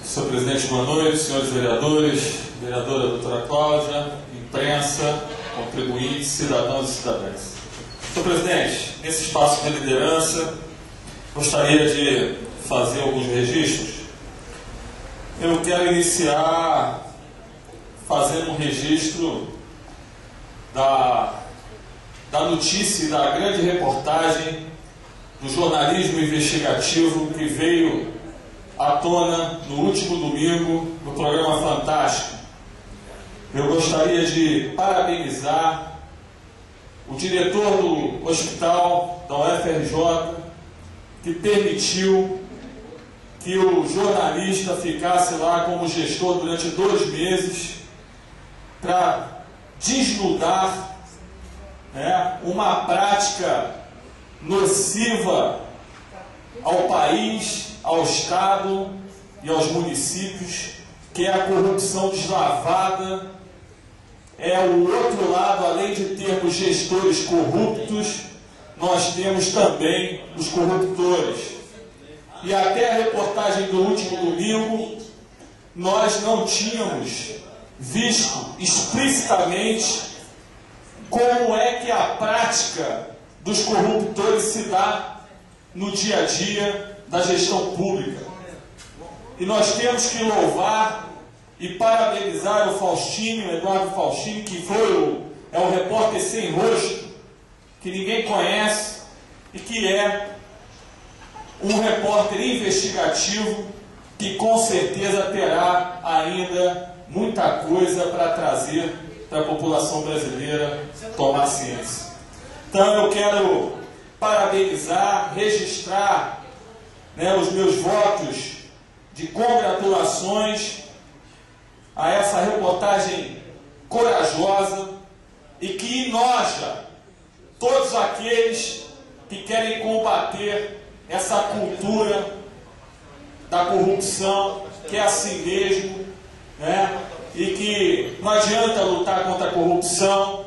Senhor presidente, boa noite, senhores vereadores, vereadora doutora Cláudia, imprensa, contribuintes, cidadãos e cidadãs. Senhor presidente, nesse espaço de liderança, gostaria de fazer alguns registros. Eu quero iniciar fazendo um registro da notícia e da grande reportagem do jornalismo investigativo que veio à tona no último domingo no programa Fantástico. Eu gostaria de parabenizar o diretor do hospital da UFRJ que permitiu que o jornalista ficasse lá como gestor durante 2 meses para desnudar uma prática nociva ao país, ao Estado e aos municípios, que é a corrupção deslavada. É o outro lado, além de termos gestores corruptos, nós temos também os corruptores. E até a reportagem do último domingo, nós não tínhamos visto explicitamente como é que a prática dos corruptores se dá no dia a dia da gestão pública. E nós temos que louvar e parabenizar o Faustinho, Eduardo Faustinho, que é um repórter sem rosto, que ninguém conhece, e que é um repórter investigativo que com certeza terá ainda muita coisa para trazer para a população brasileira tomar ciência. Então eu quero parabenizar, registrar os meus votos de congratulações a essa reportagem corajosa e que enoja todos aqueles que querem combater essa cultura da corrupção, que é assim mesmo, e que não adianta lutar contra a corrupção.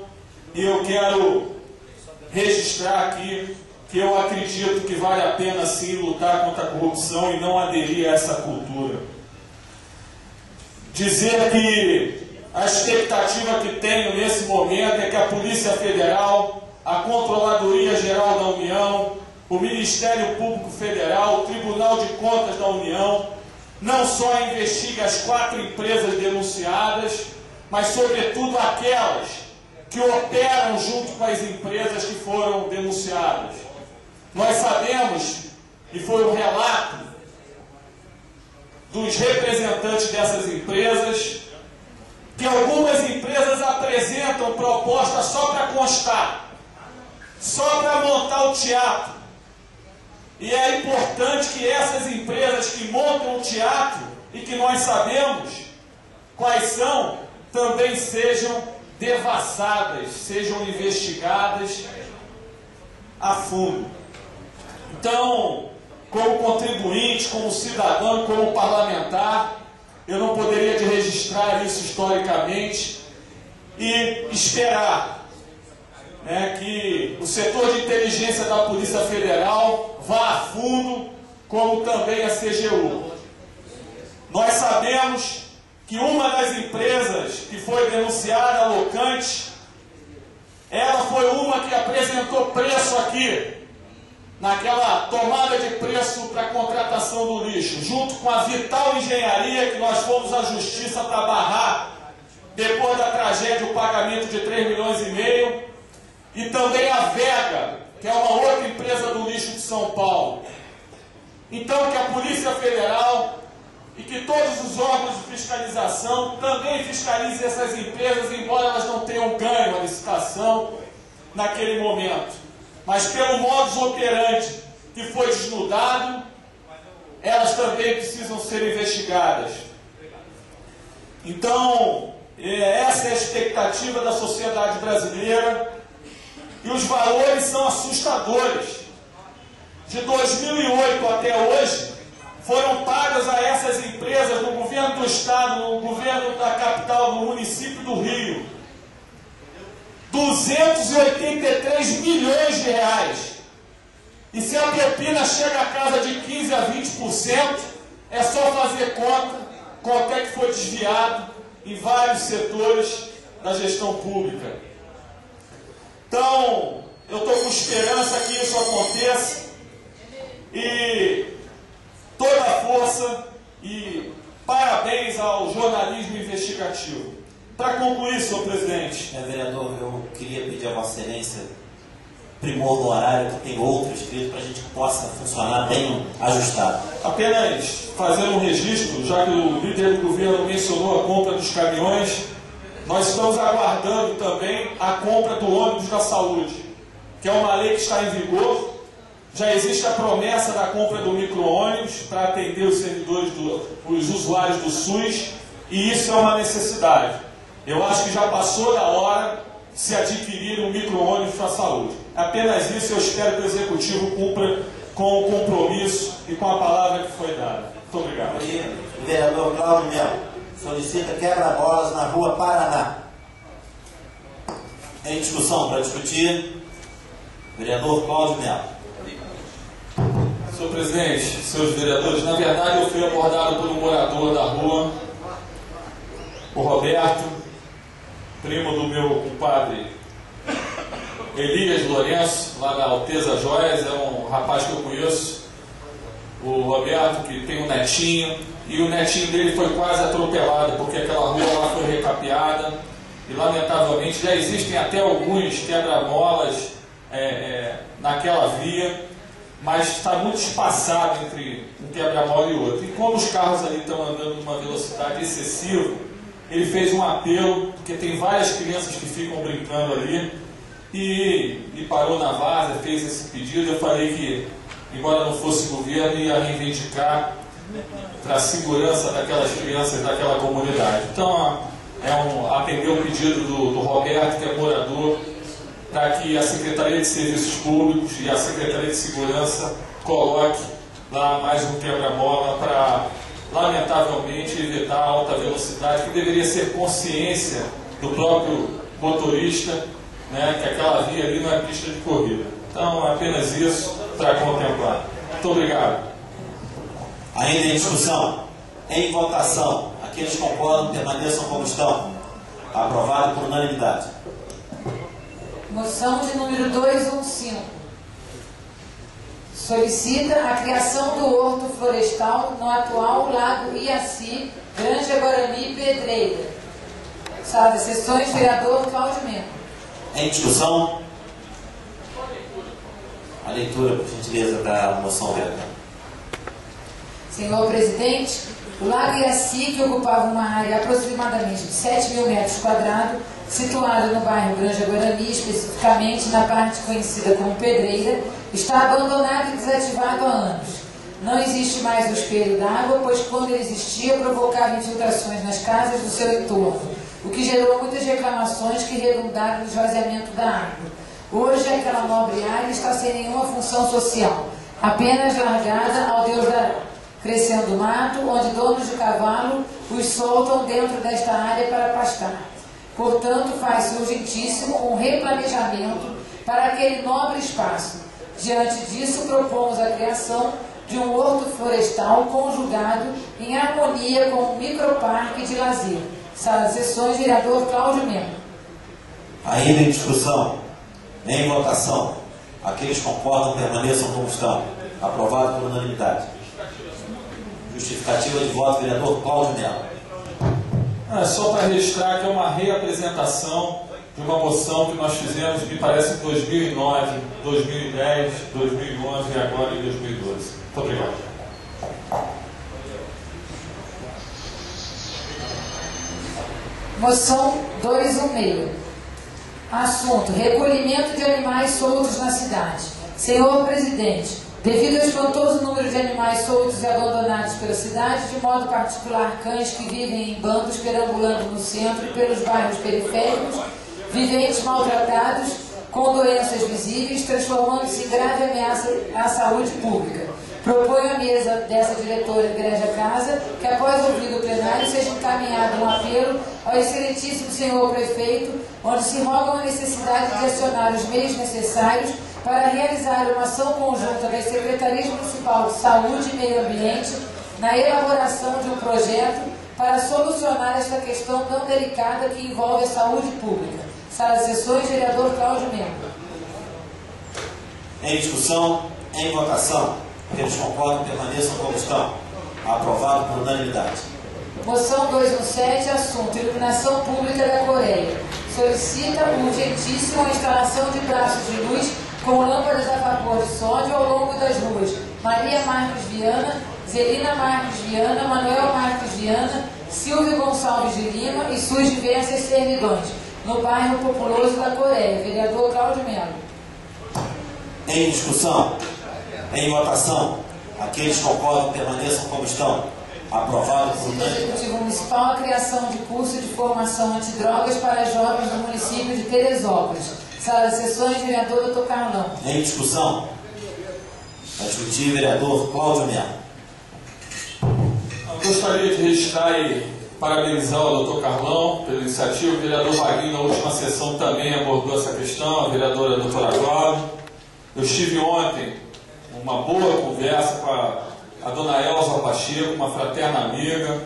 E eu quero registrar aqui que eu acredito que vale a pena sim lutar contra a corrupção e não aderir a essa cultura. Dizer que a expectativa que tenho nesse momento é que a Polícia Federal, a Controladoria Geral da União, o Ministério Público Federal, o Tribunal de Contas da União, não só investigue as 4 empresas denunciadas, mas sobretudo aquelas que operam junto com as empresas que foram denunciadas. Nós sabemos, e foi o relato dos representantes dessas empresas, que algumas empresas apresentam propostas só para constar, só para montar o teatro. E é importante que essas empresas que montam o teatro, e que nós sabemos quais são, também sejam devassadas, sejam investigadas a fundo. Então, como contribuinte, como cidadão, como parlamentar, eu não poderia de registrar isso historicamente e esperar que o setor de inteligência da Polícia Federal vá a fundo, como também a CGU. Nós sabemos que uma das empresas que foi denunciada, a Locante, ela foi uma que apresentou preço aqui, naquela tomada de preço para a contratação do lixo, junto com a Vital Engenharia, que nós fomos à Justiça para barrar, depois da tragédia, o pagamento de 3,5 milhões, e também a Vega, que é uma outra empresa do lixo de São Paulo. Então, que a Polícia Federal e que todos os órgãos de fiscalização também fiscalizem essas empresas, embora elas não tenham ganho a licitação naquele momento. Mas pelo modus operandi que foi desnudado, elas também precisam ser investigadas. Então, essa é a expectativa da sociedade brasileira, e os valores são assustadores. De 2008 até hoje, foram pagas a essas empresas no governo do Estado, no governo da capital, no município do Rio, 283 milhões de reais. E se a propina chega a casa de 15% a 20%, é só fazer conta quanto é que foi desviado em vários setores da gestão pública. Então, eu estou com esperança que isso aconteça e toda a força e parabéns ao jornalismo investigativo. Para concluir, senhor presidente. Vereador, eu queria pedir a Vossa Excelência primor do horário, que tem outro escrito, para a gente possa funcionar bem ajustado. Apenas fazer um registro, já que o líder do governo mencionou a compra dos caminhões, nós estamos aguardando também a compra do ônibus da saúde, que é uma lei que está em vigor. Já existe a promessa da compra do micro-ônibus para atender os servidores, os usuários do SUS, e isso é uma necessidade. Eu acho que já passou da hora de se adquirir um micro-ônibus para a saúde. Apenas isso, eu espero que o Executivo cumpra com o compromisso e com a palavra que foi dada. Muito obrigado. O vereador Cláudio Melo solicita quebra-molas na rua Paraná. Em discussão para discutir, vereador Cláudio Melo. Senhor presidente, senhores vereadores, na verdade eu fui abordado por um morador da rua, o Roberto, primo do meu compadre Elias Lourenço, lá da Alteza Joias, é um rapaz que eu conheço, o Roberto, que tem um netinho, e o netinho dele foi quase atropelado, porque aquela rua lá foi recapeada, e lamentavelmente já existem até alguns quebra-molas naquela via, mas está muito espaçado entre um quebra-mola e outro. E como os carros ali estão andando numa velocidade excessiva, ele fez um apelo, porque tem várias crianças que ficam brincando ali, e parou na vaza, fez esse pedido. Eu falei que, embora não fosse governo, ia reivindicar para a segurança daquelas crianças daquela comunidade. Então, atendeu o pedido do Roberto, que é morador, para que a Secretaria de Serviços Públicos e a Secretaria de Segurança coloque lá mais um quebra-mola para, lamentavelmente, evitar a alta velocidade, que deveria ser consciência do próprio motorista, né, que aquela via ali não é pista de corrida. Então, apenas isso para contemplar. Muito obrigado. Ainda em discussão, em votação, aqueles que concordam permaneçam como estão. Aprovado por unanimidade. Moção de número 215. Solicita a criação do horto florestal no atual Lago Iaci, Granja Guarani, Pedreira. Sala de sessões, vereador Cláudio Melo. Em discussão, a leitura, por gentileza, da moção, vereador. Senhor presidente, o Lago Iaci, que ocupava uma área aproximadamente de 7.000 metros quadrados, situado no bairro Granja Guarani, especificamente na parte conhecida como Pedreira, está abandonado e desativado há anos. Não existe mais o espelho d'água, pois quando ele existia provocava infiltrações nas casas do seu entorno, o que gerou muitas reclamações que redundaram no esvaziamento da água. Hoje aquela nobre área está sem nenhuma função social, apenas largada ao Deus dará, crescendo mato, onde donos de cavalo os soltam dentro desta área para pastar. Portanto, faz-se urgentíssimo um replanejamento para aquele nobre espaço. Diante disso, propomos a criação de um horto florestal conjugado em harmonia com um microparque de lazer. Sala de sessões, vereador Cláudio Melo. Ainda em discussão, em votação, aqueles que concordam permaneçam como estão. Aprovado por unanimidade. Justificativa de voto, vereador Cláudio Melo. Só para registrar que é uma reapresentação de uma moção que nós fizemos, me parece, em 2009, 2010, 2011 e agora em 2012. Muito obrigado. Moção 216. Assunto: recolhimento de animais soltos na cidade. Senhor presidente, devido ao espantoso número de animais soltos e abandonados pela cidade, de modo particular cães que vivem em bandos perambulando no centro e pelos bairros periféricos, viventes maltratados, com doenças visíveis, transformando-se em grave ameaça à saúde pública. Proponho à mesa dessa diretora Igreja Casa que, após ouvido o plenário, seja encaminhado um apelo ao excelentíssimo senhor prefeito, onde se roga a necessidade de acionar os meios necessários para realizar uma ação conjunta das Secretarias Municipais de Saúde e Meio Ambiente na elaboração de um projeto para solucionar esta questão tão delicada que envolve a saúde pública. Sala de sessões, vereador Cláudio Mendes. Em discussão, em votação. Aqueles que concordam permaneçam como estão. Aprovado por unanimidade. Moção 217, assunto: iluminação pública da Coreia. Solicita urgentíssima a instalação de braços de luz com lâmpadas a vapor de sódio ao longo das ruas Maria Marques Viana, Zelina Marques Viana, Manuel Marques Viana, Silvio Gonçalves de Lima e suas diversas servidões, no bairro Populoso da Coreia. Vereador Cláudio Melo. Em discussão, em votação. Aqueles que concordam permaneçam como estão. Aprovado por unanimidade. Executivo Municipal, a criação de curso de formação antidrogas para jovens do município de Teresópolis. Sala de sessões, vereador Dr. Carlão. Em discussão, vai discutir o vereador Cláudio Melo. Gostaria de registrar e parabenizar o Dr. Carlão pela iniciativa. O vereador Vaguinho, na última sessão, também abordou essa questão, a vereadora doutora Cláudia. Eu estive ontem uma boa conversa com a dona Elza Pacheco, uma fraterna amiga.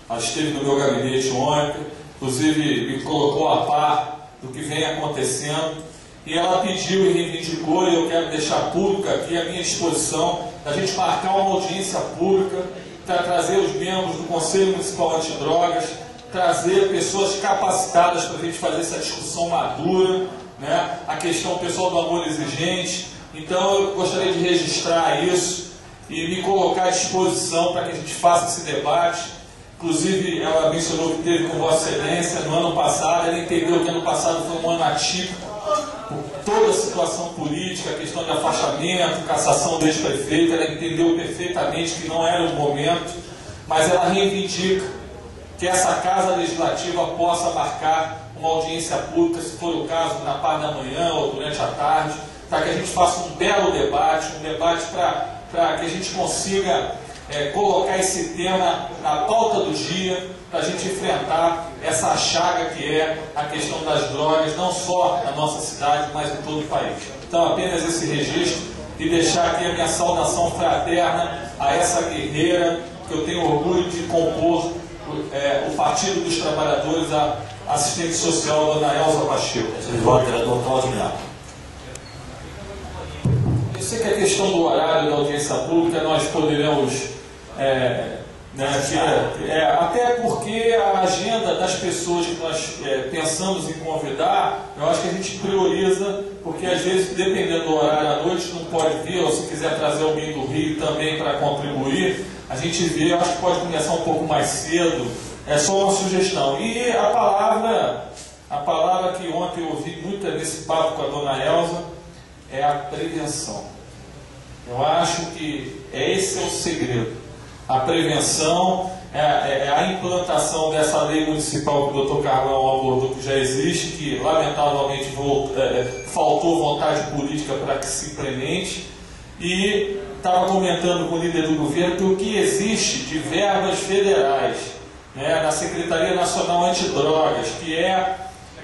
Ela esteve no meu gabinete ontem, inclusive me colocou a par do que vem acontecendo. E ela pediu e reivindicou, e eu quero deixar pública aqui a minha disposição da gente marcar uma audiência pública para trazer os membros do Conselho Municipal Antidrogas, trazer pessoas capacitadas para a gente fazer essa discussão madura, né? A questão pessoal do amor exigente. Então eu gostaria de registrar isso e me colocar à disposição para que a gente faça esse debate. Inclusive, ela mencionou que teve com Vossa Excelência no ano passado. Ela entendeu que ano passado foi um ano atípico, por toda a situação política, a questão de afastamento, cassação do ex-prefeito. Ela entendeu perfeitamente que não era o momento, mas ela reivindica que essa Casa Legislativa possa marcar uma audiência pública, se for o caso, na parte da manhã ou durante a tarde, para que a gente faça um belo debate, para que a gente consiga colocar esse tema na pauta do dia, para a gente enfrentar essa chaga que é a questão das drogas, não só na nossa cidade, mas em todo o país. Então, apenas esse registro e deixar aqui a minha saudação fraterna a essa guerreira, que eu tenho orgulho de compor o Partido dos Trabalhadores, a assistente social, dona Elza Pacheco. Vereador Cláudio Melo. Eu sei que a questão do horário da audiência pública nós poderemos, até porque a agenda das pessoas que nós pensamos em convidar, eu acho que a gente prioriza, porque às vezes, dependendo do horário à noite, não pode vir, ou se quiser trazer alguém do Rio também para contribuir, a gente vê, eu acho que pode começar um pouco mais cedo, é só uma sugestão. E a palavra que ontem eu ouvi muito nesse papo com a dona Elza, é a prevenção. Eu acho que esse é o segredo. A prevenção, a implantação dessa lei municipal que o Dr. Carlão abordou, que já existe, que lamentavelmente faltou vontade política para que se implemente. E estava comentando com o líder do governo que o que existe de verbas federais, na Secretaria Nacional Antidrogas, que é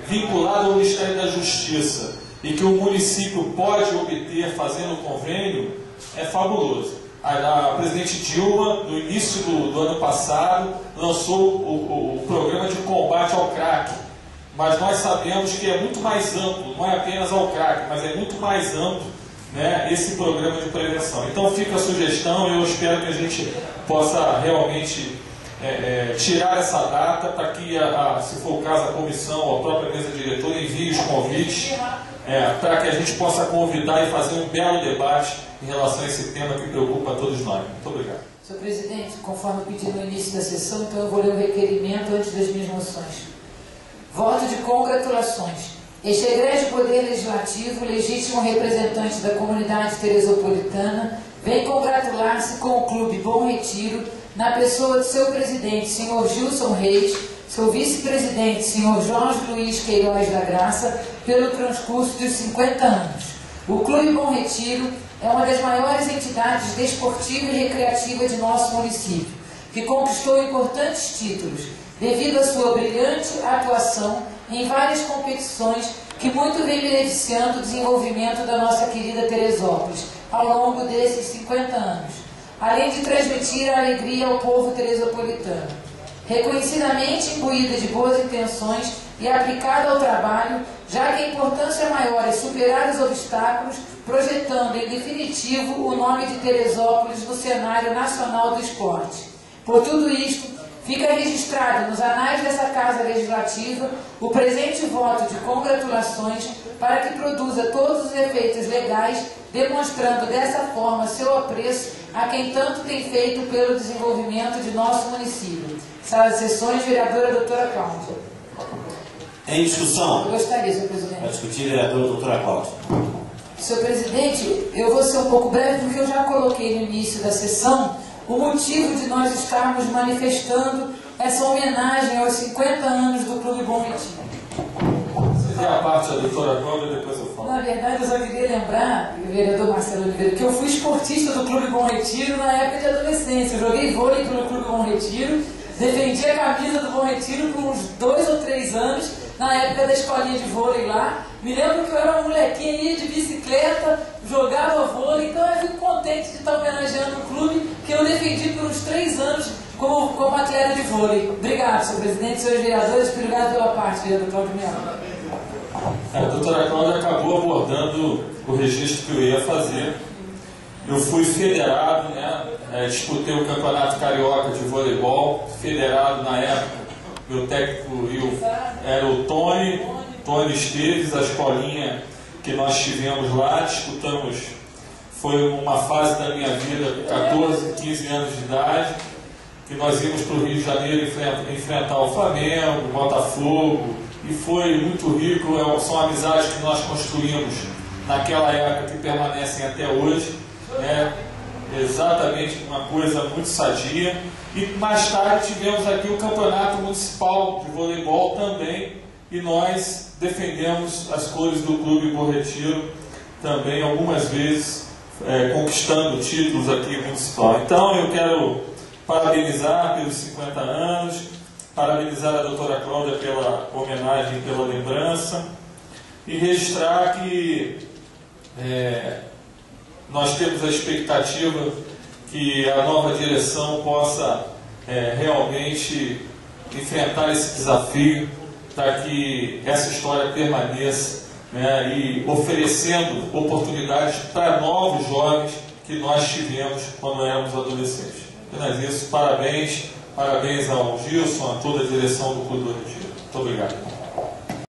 vinculado ao Ministério da Justiça, e que o município pode obter fazendo convênio, é fabuloso. A presidente Dilma, no início do ano passado, lançou o programa de combate ao crack, mas nós sabemos que é muito mais amplo, não é apenas ao crack, mas é muito mais amplo, esse programa de prevenção. Então fica a sugestão, eu espero que a gente possa realmente tirar essa data para que, se for o caso, a comissão ou a própria mesa diretora envie os convites para que a gente possa convidar e fazer um belo debate em relação a esse tema que preocupa a todos nós. Muito obrigado. Senhor presidente, conforme pedi no início da sessão, então eu vou ler o requerimento antes das minhas moções. Voto de congratulações. Este egrégio Poder Legislativo, legítimo representante da comunidade teresopolitana, vem congratular-se com o Clube Bom Retiro, na pessoa de seu presidente, senhor Gilson Reis, seu vice-presidente, senhor Jorge Luiz Queiroz da Graça, pelo transcurso dos 50 anos. O Clube Bom Retiro é uma das maiores entidades desportiva e recreativa de nosso município, que conquistou importantes títulos, devido à sua brilhante atuação em várias competições que muito vem beneficiando o desenvolvimento da nossa querida Teresópolis ao longo desses 50 anos, além de transmitir a alegria ao povo teresopolitano. reconhecidamente imbuída de boas intenções e aplicada ao trabalho, já que a importância maior é superar os obstáculos, projetando em definitivo o nome de Teresópolis no cenário nacional do esporte. Por tudo isto, fica registrado nos anais dessa Casa Legislativa o presente voto de congratulações para que produza todos os efeitos legais, demonstrando dessa forma seu apreço a quem tanto tem feito pelo desenvolvimento de nosso município. Sala de Sessões, vereadora doutora Cláudia. Em discussão. Eu gostaria, senhor presidente. Vai discutir, vereadora doutora Cláudia. Senhor presidente, eu vou ser um pouco breve porque eu já coloquei no início da sessão o motivo de nós estarmos manifestando essa homenagem aos 50 anos do Clube Bom Retiro. Você tem a parte da doutora Cláudia, depois eu falo. Na verdade, eu só queria lembrar, vereador Marcelo Oliveira, que eu fui esportista do Clube Bom Retiro na época de adolescência. Eu joguei vôlei pelo Clube Bom Retiro, defendi a camisa do Bom Retiro por uns 2 ou 3 anos, na época da escolinha de vôlei lá. Me lembro que eu era uma molequinha, ia de bicicleta, jogava vôlei, então eu fico contente de estar homenageando um clube que eu defendi por uns 3 anos como atleta de vôlei. Obrigado, senhor presidente, senhores vereadores, obrigado pela parte, vereador Cláudio Melo. A doutora Cláudia acabou abordando o registro que eu ia fazer. Eu fui federado, disputei o Campeonato Carioca de Voleibol, federado na época. Meu técnico era o Tony Esteves, a escolinha que nós tivemos lá, disputamos, foi uma fase da minha vida, 14, 15 anos de idade, que nós íamos para o Rio de Janeiro enfrentar o Flamengo, o Botafogo, e foi muito rico, são amizades que nós construímos naquela época que permanecem até hoje, exatamente uma coisa muito sadia. E mais tarde tivemos aqui o Campeonato Municipal de Voleibol também, e nós defendemos as cores do Clube Bom Retiro também algumas vezes, conquistando títulos aqui municipal. Então eu quero parabenizar pelos 50 anos, parabenizar a doutora Cláudia pela homenagem, pela lembrança, e registrar que nós temos a expectativa que a nova direção possa realmente enfrentar esse desafio para que essa história permaneça, e oferecendo oportunidades para novos jovens que nós tivemos quando éramos adolescentes. Apenas isso, parabéns ao Gilson, a toda a direção do Clube do Retiro. Muito obrigado.